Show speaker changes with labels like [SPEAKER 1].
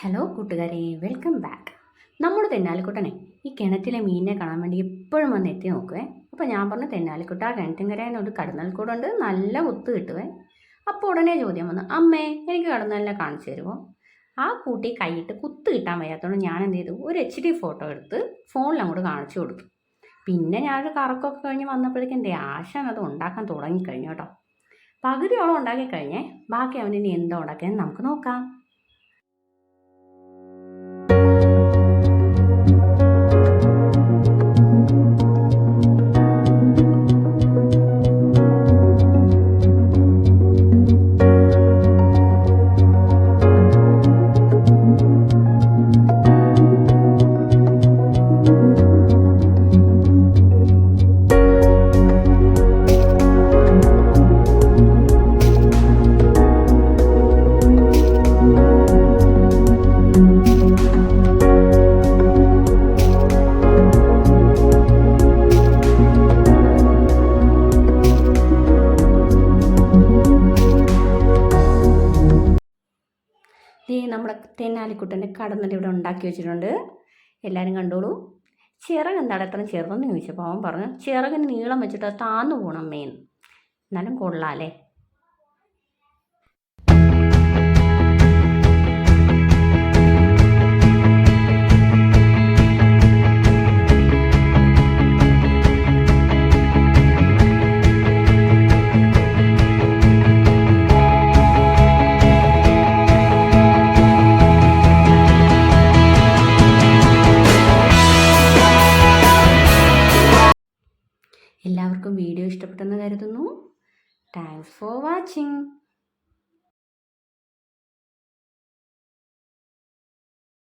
[SPEAKER 1] Hello കൂട്ടുകാരെ, welcome back. നമ്മുടെ തെന്നാലിക്കുട്ടനെ ഈ കിണറ്റിലെ മീനിനെ കാണാൻ വേണ്ടി എപ്പോഴും വന്ന് എത്തി നോക്കുവേ. അപ്പോൾ ഞാൻ പറഞ്ഞു, തെന്നാലിക്കുട്ട കിണറ്റിൻകരയിൽ കടന്നൽക്കൂടുണ്ട്, നല്ല കുത്ത് കിട്ടുവേ. അപ്പോൾ ഉടനെ ചോദ്യം വന്നു, അമ്മേ എനിക്ക് കടന്നലിനെ കാണിച്ചു തരുമോ? ആ കൂട്ടി കൈയിട്ട് കുത്ത് കിട്ടാൻ വയ്യാത്തതുകൊണ്ട് ഞാൻ എന്ത് ചെയ്തു, ഒരു HD ഫോട്ടോ എടുത്ത് ഫോണിൽ അങ്ങോട്ട് കാണിച്ചു കൊടുത്തു. പിന്നെ ഞാനൊരു കറക്കമൊക്കെ കഴിഞ്ഞ് വന്നപ്പോഴേക്കും എൻ്റെ ആശാൻ അത് ഉണ്ടാക്കാൻ തുടങ്ങിക്കഴിഞ്ഞു കേട്ടോ. പകുതിയോളം ഉണ്ടാക്കി കഴിഞ്ഞേ, ബാക്കി അവൻ ഇനി എന്താ ഉണ്ടാക്കിയെന്ന് നമുക്ക് നോക്കാം. നമ്മുടെ തെന്നാലിക്കുട്ടൻ്റെ കടന്നൽ ഇവിടെ ഉണ്ടാക്കി വെച്ചിട്ടുണ്ട്. എല്ലാവരും കണ്ടോളൂ. ചിറക് എന്താണ് എത്ര ചെറുതെന്ന് ചോദിച്ചപ്പോൾ അവൻ പറഞ്ഞു, ചിറകിന് നീളം വെച്ചിട്ട് താന്നു പോകണം അമ്മേന്ന്. എന്നാലും കൊള്ളാമല്ലേ. എല്ലാവർക്കും വീഡിയോ ഇഷ്ടപ്പെട്ടെന്ന് കരുതുന്നു. Thanks for watching.